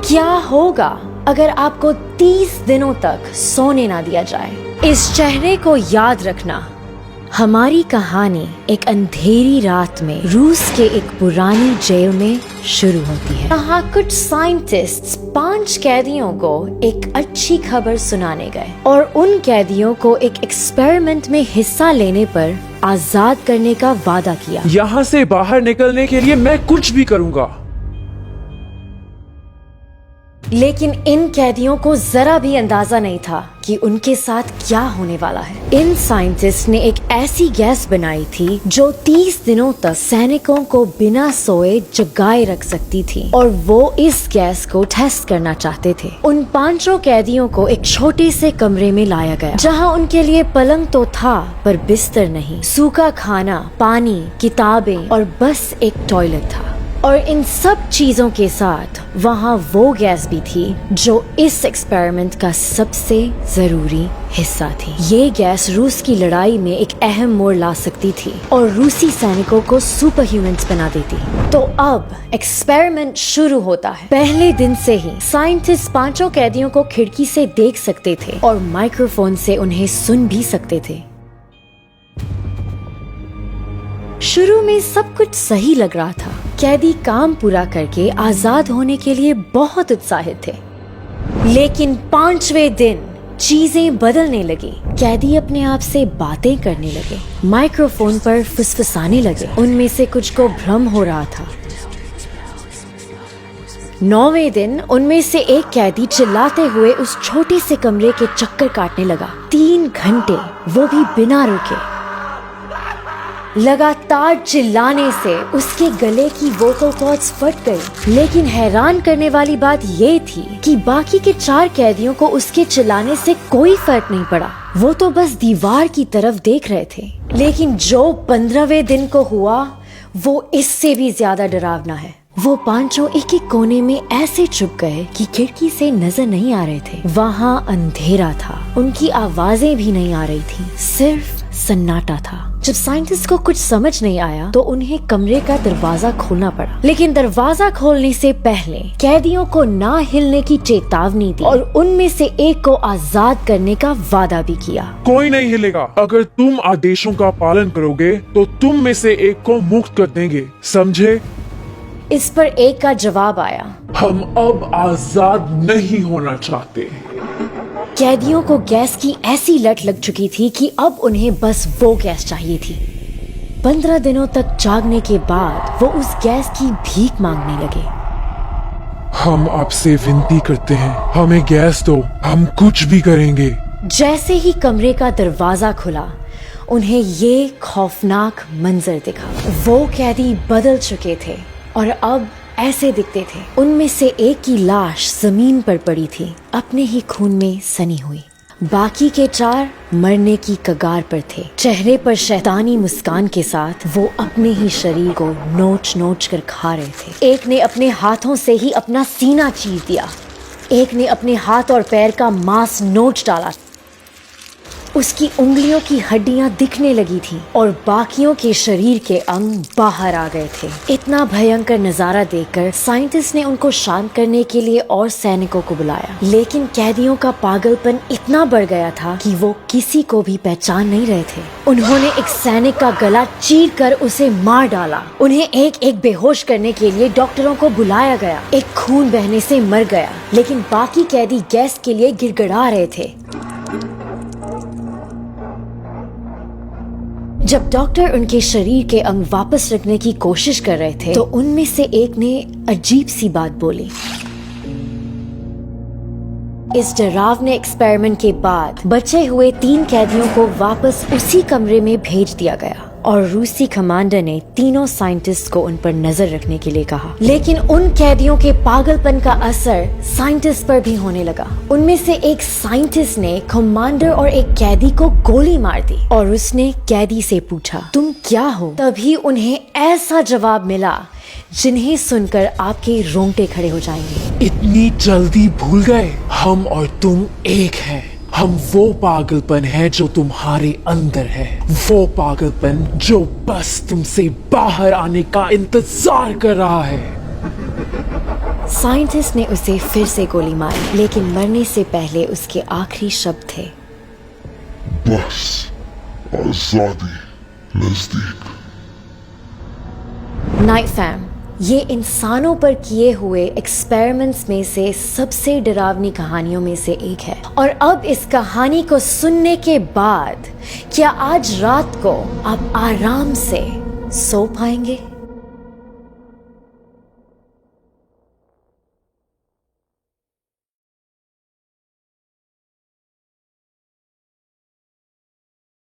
क्या होगा अगर आपको 30 दिनों तक सोने ना दिया जाए? इस चेहरे को याद रखना। हमारी कहानी एक अंधेरी रात में रूस के एक पुरानी जेल में शुरू होती है। यहाँ कुछ साइंटिस्ट्स 5 कैदियों को एक अच्छी खबर सुनाने गए और उन कैदियों को एक एक्सपेरिमेंट में हिस्सा लेने पर आजाद करने का वादा किया। यहाँ से बाहर निकलने के लिए मैं कुछ भी करूँगा। लेकिन इन कैदियों को जरा भी अंदाजा नहीं था कि उनके साथ क्या होने वाला है। इन साइंटिस्ट ने एक ऐसी गैस बनाई थी जो 30 दिनों तक सैनिकों को बिना सोए जगाए रख सकती थी और वो इस गैस को टेस्ट करना चाहते थे। उन 5 कैदियों को एक छोटे से कमरे में लाया गया जहां उनके लिए पलंग तो था पर बिस्तर नहीं, सूखा खाना, पानी, किताबें और बस एक टॉयलेट था। और इन सब चीजों के साथ वहाँ वो गैस भी थी जो इस एक्सपेरिमेंट का सबसे जरूरी हिस्सा थी। ये गैस रूस की लड़ाई में एक अहम मोड़ ला सकती थी और रूसी सैनिकों को सुपर ह्यूमंस बना देती। तो अब एक्सपेरिमेंट शुरू होता है। पहले दिन से ही साइंटिस्ट 5 कैदियों को खिड़की से देख सकते थे और माइक्रोफोन से उन्हें सुन भी सकते थे। शुरू में सब कुछ सही लग रहा था। कैदी काम पूरा करके आजाद होने के लिए बहुत उत्साहित थे। लेकिन 5वें दिन चीजें बदलने लगी। कैदी अपने आप से बातें करने लगे, माइक्रोफोन पर फुसफुसाने लगे। उनमें से कुछ को भ्रम हो रहा था। 9वें दिन उनमें से एक कैदी चिल्लाते हुए उस छोटे से कमरे के चक्कर काटने लगा। 3 घंटे, वो भी बिना रुके। लगातार चिल्लाने से उसके गले की वोकल कॉर्ड्स फट गई। लेकिन हैरान करने वाली बात ये थी कि बाकी के 4 कैदियों को उसके चिल्लाने से कोई फर्क नहीं पड़ा। वो तो बस दीवार की तरफ देख रहे थे। लेकिन जो 15वें दिन को हुआ वो इससे भी ज्यादा डरावना है। वो 5 एक कोने में ऐसे छुप गए कि खिड़की से नजर नहीं आ रहे थे। वहाँ अंधेरा था, उनकी आवाजें भी नहीं आ रही थी, सिर्फ सन्नाटा था। जब साइंटिस्ट को कुछ समझ नहीं आया तो उन्हें कमरे का दरवाजा खोलना पड़ा। लेकिन दरवाजा खोलने से पहले कैदियों को ना हिलने की चेतावनी दी और उनमें से एक को आजाद करने का वादा भी किया। कोई नहीं हिलेगा। अगर तुम आदेशों का पालन करोगे तो तुम में से एक को मुक्त कर देंगे, समझे? इस पर एक का जवाब आया, हम अब आजाद नहीं होना चाहते। कैदियों को गैस की ऐसी लत लग चुकी थी कि अब उन्हें बस वो गैस चाहिए थी। 15 दिनों तक जागने के बाद वो उस गैस की भीख मांगने लगे। हम आपसे विनती करते हैं, हमें गैस दो, हम कुछ भी करेंगे। जैसे ही कमरे का दरवाजा खुला उन्हें ये खौफनाक मंजर दिखा। वो कैदी बदल चुके थे और अब ऐसे दिखते थे। उनमें से एक की लाश जमीन पर पड़ी थी, अपने ही खून में सनी हुई। बाकी के 4 मरने की कगार पर थे। चेहरे पर शैतानी मुस्कान के साथ वो अपने ही शरीर को नोच नोच कर खा रहे थे। एक ने अपने हाथों से ही अपना सीना चीर दिया। एक ने अपने हाथ और पैर का मांस नोच डाला। उसकी उंगलियों की हड्डियां दिखने लगी थी और बाकियों के शरीर के अंग बाहर आ गए थे। इतना भयंकर नजारा देखकर साइंटिस्ट ने उनको शांत करने के लिए और सैनिकों को बुलाया। लेकिन कैदियों का पागलपन इतना बढ़ गया था कि वो किसी को भी पहचान नहीं रहे थे। उन्होंने एक सैनिक का गला चीर कर उसे मार डाला। उन्हें एक एक बेहोश करने के लिए डॉक्टरों को बुलाया गया। एक खून बहने से मर गया, लेकिन बाकी कैदी गैस के लिए गिड़गिड़ा रहे थे। जब डॉक्टर उनके शरीर के अंग वापस रखने की कोशिश कर रहे थे तो उनमें से एक ने अजीब सी बात बोली। इस डरावने एक्सपेरिमेंट के बाद बचे हुए 3 कैदियों को वापस उसी कमरे में भेज दिया गया और रूसी कमांडर ने तीनों साइंटिस्ट को उन पर नजर रखने के लिए कहा। लेकिन उन कैदियों के पागलपन का असर साइंटिस्ट पर भी होने लगा। उनमें से एक साइंटिस्ट ने कमांडर और एक कैदी को गोली मार दी और उसने कैदी से पूछा, तुम क्या हो? तभी उन्हें ऐसा जवाब मिला जिन्हें सुनकर आपके रोंगटे खड़े हो जाएंगे। इतनी जल्दी भूल गए? हम और तुम एक हैं। हम वो पागलपन है जो तुम्हारे अंदर है, वो पागलपन जो बस तुमसे बाहर आने का इंतजार कर रहा है। साइंटिस्ट ने उसे फिर से गोली मारी, लेकिन मरने से पहले उसके आखिरी शब्द थे, बस आजादी नजदीक। नाइट फैम, ये इंसानों पर किए हुए एक्सपेरिमेंट्स में से सबसे डरावनी कहानियों में से एक है। और अब इस कहानी को सुनने के बाद क्या आज रात को आप आराम से सो पाएंगे?